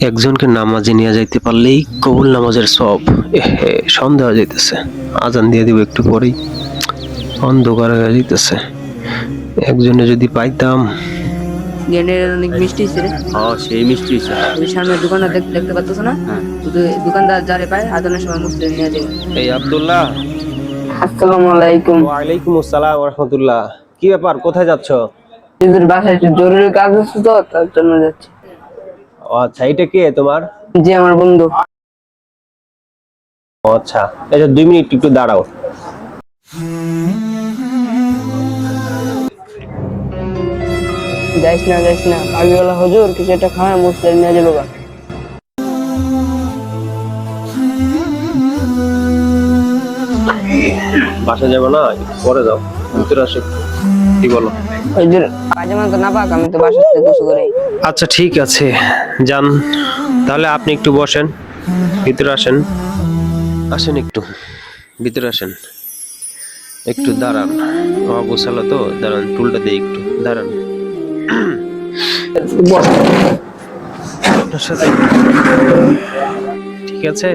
একজনকে নামাজে নিয়ে যাইতে পারলেই কবুল নামাজের সব। এহে, সন্ধ্যা হয়ে যাইতেছে, আজান দিয়ে দিব একটু পরেই, অন্ধকার হয়ে যাইতেছে। একজনে যদি পাইতাম। গেন্ডের অনেক মিষ্টি ছিল রে। সেই মিষ্টি হয়েছে। ওই সামনে দোকানদার দেখতে পাচ্ছ না? হ্যাঁ। শুধু দোকানদার যারে পায় আজানের সময় মসজিদে নিয়ে যাবে। এই আব্দুল্লাহ। আসসালামু আলাইকুম। ওয়ালাইকুম আসসালাম ওয়া রাহমাতুল্লাহ। কি ব্যাপার, কোথায় যাচ্ছ? নিজের বাসায় একটু জরুরি কাজ আছে তো, তার জন্য যাচ্ছি। ও আচ্ছা, এটা কে তোমার? জি, আমার বন্ধু। ও আচ্ছা, এই যে 2 মিনিট একটু দাঁড়াও। যাইস না, কাবিওয়ালা হুজুর কিছু একটা খাওয়া মসজিদে নিয়ে যাবে গা। বাসা যাবে না, পরে যাও, ভিতরে আসো। কি বলো? হুজুর পায়জামা তো না পাক, আমি তো বাসা থেকে কিছু করি। আচ্ছা ঠিক আছে, যান। তাহলে আপনি একটু বসেন, ভিতরে আসেন। আসেন একটু ভিতরে আসেন, একটু দাঁড়ান। অগোছালো তো, দাঁড়ান, টুলটা দিয়ে একটু দাঁড়ান। আপনার সাথে ঠিক আছে,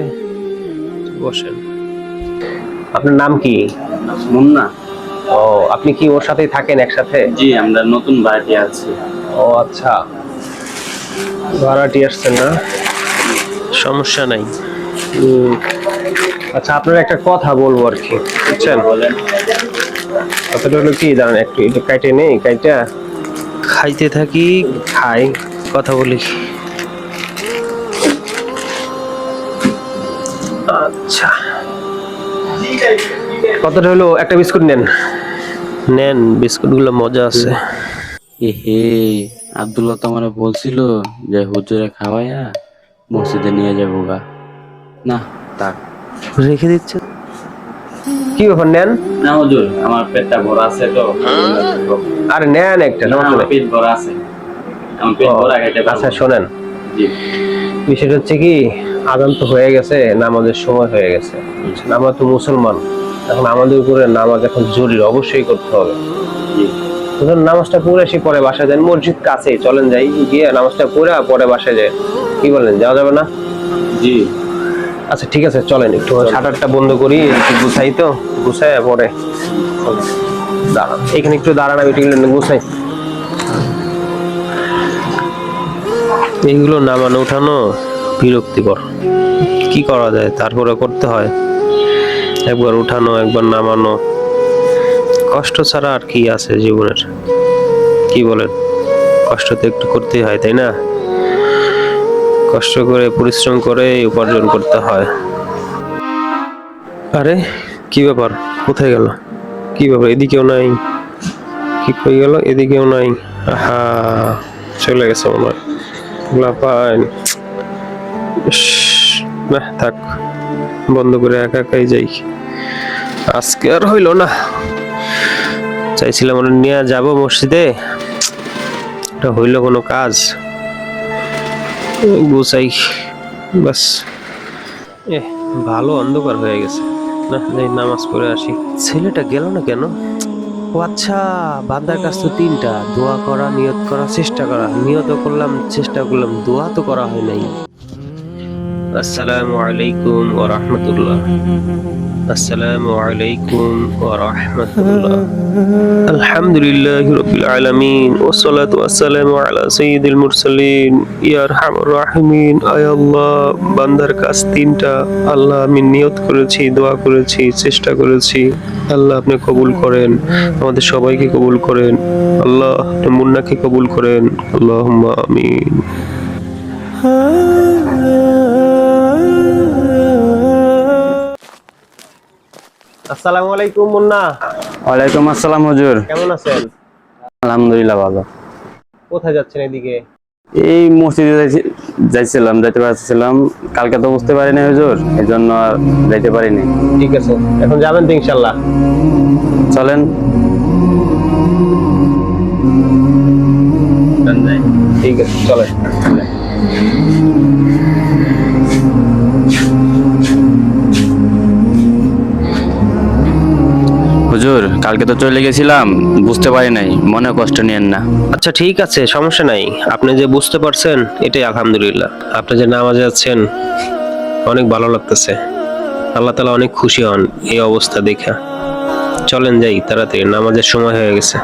বসেন। আপনার নাম কি? মুন্না। ও, আপনি কি ওর সাথেই থাকেন একসাথে? জি, আমরা নতুন বাড়িতে আছি। ও আচ্ছা, ভাড়াটি আসছেন না, সমস্যা নাই। আচ্ছা, আপনার একটা কথা বলবো আর কি, বুঝছেন? বলেন। কথাটা হলো কি জানেন, একটু একটু কাইটে নেই, কাইটা খাইতে থাকি, খাই, কথা বলি। আচ্ছা, কথাটা হলো, একটা বিস্কুট নেন, নেন, বিস্কুটগুলো মজা আছে। হে, আব্দুল্লাহ তো আমার বলছিল যে হুজুরে খাওয়াইয়া মসজিদে নিয়ে যাবো গা। না তাক, রেখে দিচ্ছে। কি ব্যাপার, নেন। না হুজুর, আমার পেটটা ভরা আছে তো। আরে নেন একটা, না, সমস্যা আমার নেই। পেট ভরা আছে, আমার পেট ভরা খেতে পারবো। আচ্ছা শোনেন, জি। বিষয়টা হচ্ছে কি, আজান তো হয়ে গেছে, নামাজের সময় হয়ে গেছে। আমরা তো মুসলমান, এখন আমাদের উপরে নামাজ এখন জরুরি, অবশ্যই করতে হবে। জি। তখন নামাজটা পড়ে এসে পরে বাসায় যান, মসজিদ কাছেই, চলেন যাই, গিয়ে নামাজটা পড়ে পরে বাসায় যায়। কি বলেন, যাওয়া যাবে না? জি। আচ্ছা ঠিক আছে, চলেন, একটু শাটারটা বন্ধ করি, একটু গুছাই, তো গুছাই পরে দাঁড়ান, এখানে একটু দাঁড়ান, আমি এগুলো গুছাই। এইগুলো নামানো উঠানো বিরক্তিকর, কি করা যায়, তারপরে করতে হয়। একবার উঠানো, একবার নামানো, কষ্ট ছাড়া আর কি আছে জীবনের? কি বলেন? কষ্ট তো একটু করতেই হয়, তাই না? কষ্ট করে, পরিশ্রম করে উপার্জন করতে হয়। আরে কি ব্যাপার, কোথায় গেল? কি ব্যাপার, এদিকেও নাই, কি কই গেল? এদিকেও নাই। আহা, চলে গেছে মনে হয়। লাপাইন, না থাক, বন্ধ করে একা একাই যাই, আজকে আর হইল না। চাইছিলাম ওরা নিয়ে যাবো মসজিদে, এটা হইল কোনো কাজ? গুছাই বাস। ভালো অন্ধকার হয়ে গেছে, না যাই নামাজ পড়ে আসি। ছেলেটা গেল না কেন? ও আচ্ছা, বান্দার কাছ তো 3টা, দোয়া করা, নিয়ত করা, চেষ্টা করা। নিয়ত করলাম, চেষ্টা করলাম, দোয়া তো করা হয় নাই। আসসালামু আলাইকুম ওয়া রাহমাতুল্লাহ। আসসালামু আলাইকুম ওয়া রাহমাতুল্লাহ। আলহামদুলিল্লাহি রাব্বিল আলামিন ওয়াস সালাতু ওয়াস সালামু আলা সাইয়্যিদিল মুরসালিন ইয়া আরহামুর রাহিমিন। আয় আল্লাহ, বান্দার কাজ 3টা। আল্লাহ, আমি নিয়ত করেছি, দোয়া করেছি, চেষ্টা করেছি। আল্লাহ, আপনি কবুল করেন, আমাদের সবাইকে কবুল করেন। আল্লাহ, আপনি মুন্নাকে কবুল করেন। আল্লাহুম্মা আমিন। আসসালামু আলাইকুম মুন্না। ওয়ালাইকুম আসসালাম হুজুর। কেমন আছেন? আলহামদুলিল্লাহ ভালো। কোথায় যাচ্ছেন এদিকে? এই মসজিদে যাইতে পারছিলাম, কালকে তো বুঝতে পারিনি হুজুর, এই জন্য আর যাইতে পারিনি। ঠিক আছে, এখন যাবেন তো ইনশাল্লাহ? চলেন। ঠিক আছে, চলেন। হুজুর, কালকে কালকে তো চলে গেছিলাম, বুঝতে পারি নাই, মনে কষ্ট নিয়েন না। আচ্ছা ঠিক আছে, সমস্যা নাই। আপনি যে বুঝতে পারছেন এটাই আলহামদুলিল্লাহ। আপনি যে নামাজে যাচ্ছেন অনেক ভালো লাগতেছে। আল্লাহ তাআলা অনেক খুশি হন এই অবস্থা দেখা। চলেন যাই তাড়াতাড়ি, নামাজের সময় হয়ে গেছে।